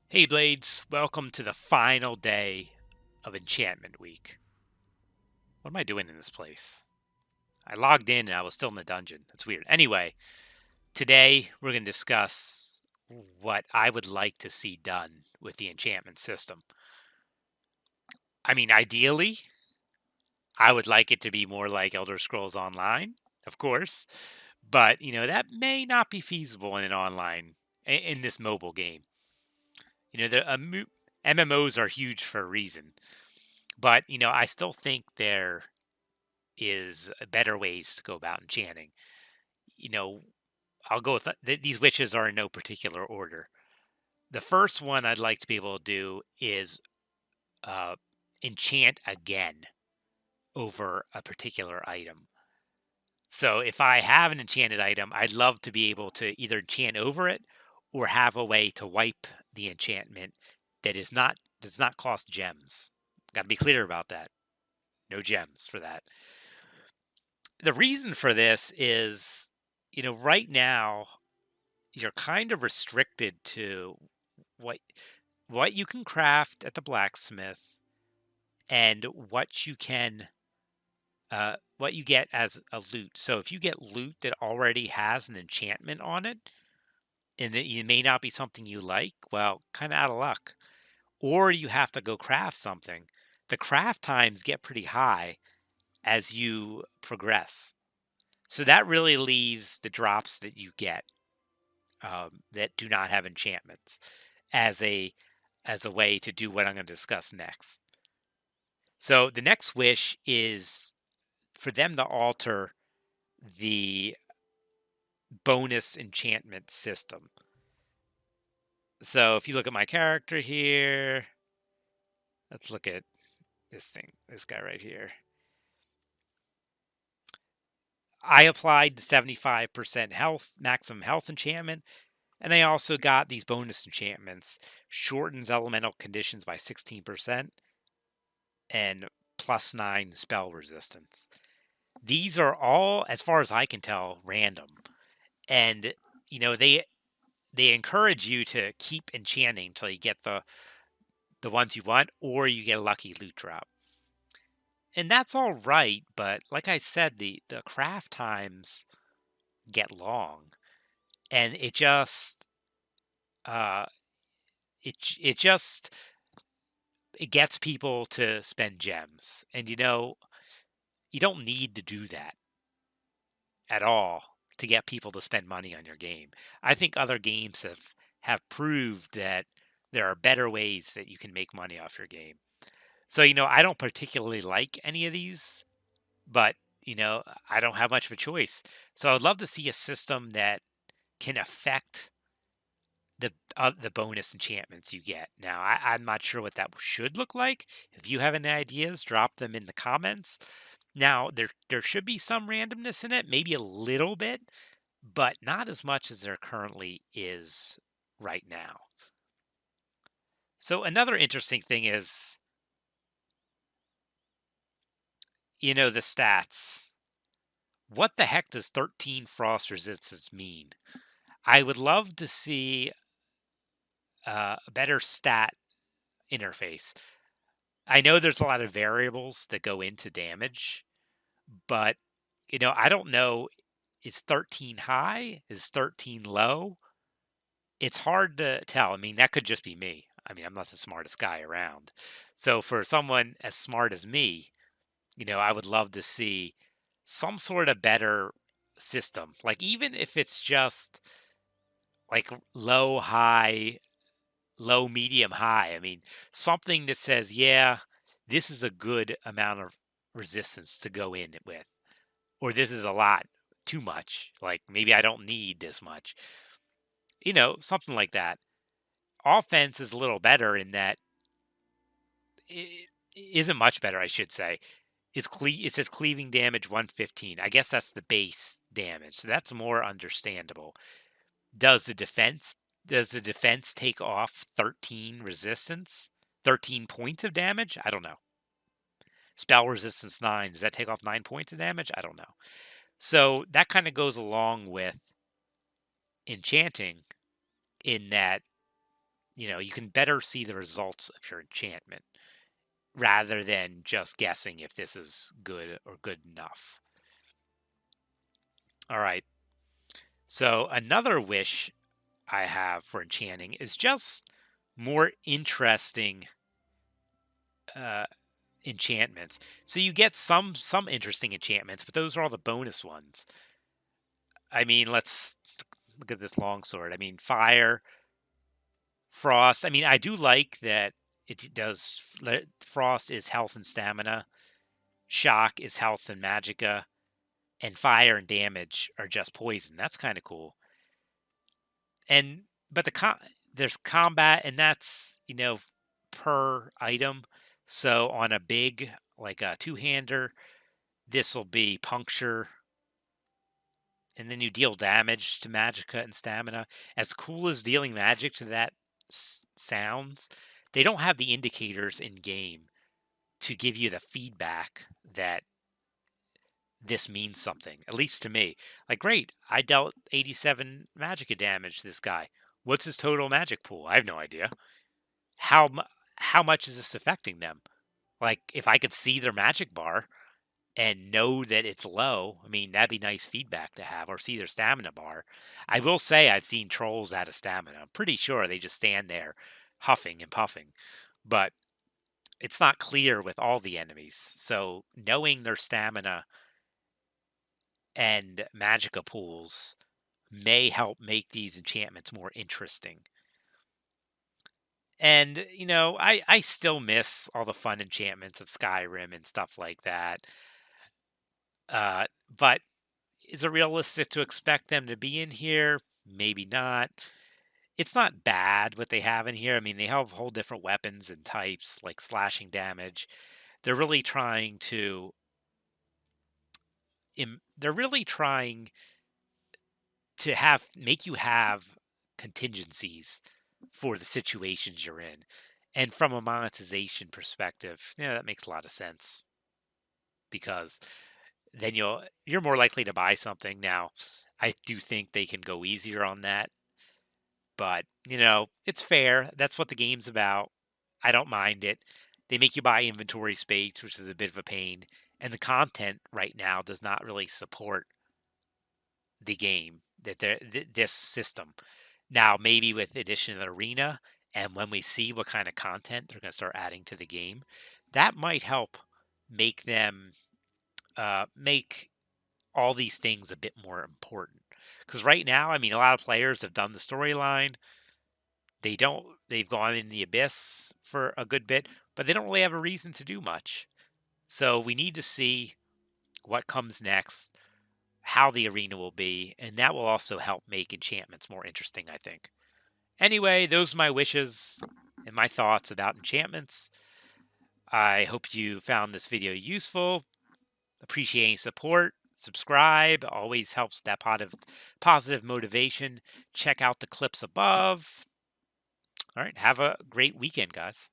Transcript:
Hey Blades, welcome to the final day of Enchantment Week. What am I doing in this place? I logged in and I was still in the dungeon. That's weird. Anyway, today we're going to discuss what I would like to see done with the enchantment system. Ideally, I would like it to be more like Elder Scrolls Online, of course, but that may not be feasible in an online in this mobile game. The MMOs are huge for a reason, but I still think there is better ways to go about enchanting. You know, I'll go with these wishes are in no particular order. The first one I'd like to be able to do is uh, enchant again over a particular item. So if I have an enchanted item, I'd love to be able to either enchant over it or have a way to wipe the enchantment that does not cost gems. Got to be clear about that. No gems for that. The reason for this is, right now you're kind of restricted to what what you can craft at the blacksmith and what you get as a loot. So if you get loot that already has an enchantment on it and it may not be something you like, well, kind of out of luck. Or you have to go craft something. The craft times get pretty high as you progress. So that really leaves the drops that you get that do not have enchantments as a way to do what I'm going to discuss next. So the next wish is for them to alter the bonus enchantment system. So if you look at my character here, let's look at this guy right here. I applied the 75% health, maximum health enchantment, and I also got these bonus enchantments. Shortens elemental conditions by 16% and +9 spell resistance. These are all, as far as I can tell, random. And, they encourage you to keep enchanting until you get the ones you want, or you get a lucky loot drop. And that's all right, but like I said, the craft times get long, and uh it just it gets people to spend gems. And you don't need to do that at all to get people to spend money on your game. I think other games have proved that there are better ways that you can make money off your game. So, I don't particularly like any of these, but I don't have much of a choice. So, I'd love to see a system that can affect the bonus enchantments you get. Now, I'm not sure what that should look like. If you have any ideas, drop them in the comments. Now, there should be some randomness in it, maybe a little bit, but not as much as there currently is right now. So another interesting thing is, the stats. What the heck does 13 frost resistance mean? I would love to see a better stat interface. I know there's a lot of variables that go into damage, but I don't know. Is 13 high? Is 13 low? It's hard to tell. That could just be me. I'm not the smartest guy around. So for someone as smart as me, I would love to see some sort of better system. Like even if it's just like low, high, low, medium, high. Something that says, yeah, this is a good amount of resistance to go in with, or this is a lot too much. Like maybe I don't need this much. Something like that. Offense is a little better in that it isn't much better, I should say. It says cleaving damage 115. I guess that's the base damage, so that's more understandable. Does the defense does the defense take off 13 resistance? 13 points of damage? I don't know. Spell resistance 9. Does that take off 9 points of damage? I don't know. So that kind of goes along with enchanting in that you can better see the results of your enchantment rather than just guessing if this is good or good enough. All right. So another wish I have for enchanting is just more interesting uh, enchantments. So you get some interesting enchantments, but those are all the bonus ones. I mean, let's look at this longsword. I mean, fire, frost. I mean, I do like that it does. Frost is health and stamina. Shock is health and magicka, and fire and damage are just poison. That's kind of cool. And but there's combat, and that's per item. So on a big like a two-hander, this will be puncture, and then you deal damage to magicka and stamina. As cool as dealing magic to that sounds, they don't have the indicators in game to give you the feedback that this means something, at least to me. Like, great, I dealt 87 magicka damage to this guy. What's his total magic pool? I have no idea. How how much is this affecting them? Like, if I could see their magic bar and know that it's low, I mean, that'd be nice feedback to have, or see their stamina bar. I will say I've seen trolls out of stamina. I'm pretty sure they just stand there huffing and puffing, but it's not clear with all the enemies. So knowing their stamina and magicka pools may help make these enchantments more interesting. And I still miss all the fun enchantments of Skyrim and stuff like that. But is it realistic to expect them to be in here? Maybe not. It's not bad what they have in here. I mean, they have whole different weapons and types like slashing damage. They're really trying to they're really trying to have make you have contingencies for the situations you're in. And from a monetization perspective, yeah, that makes a lot of sense because then you're more likely to buy something. Now, I do think they can go easier on that, but it's fair. That's what the game's about. I don't mind it. They make you buy inventory space, which is a bit of a pain, and the content right now does not really support the game this system. Now, maybe with addition of arena, and when we see what kind of content they're going to start adding to the game, that might help make them make all these things a bit more important. Because right now, I mean, a lot of players have done the storyline. They've gone in the abyss for a good bit, but they don't really have a reason to do much. So we need to see what comes next, how the arena will be, and that will also help make enchantments more interesting, I think. Anyway, those are my wishes and my thoughts about enchantments. I hope you found this video useful. Appreciating support. Subscribe always helps that positive motivation. Check out the clips above. All right, have a great weekend, guys.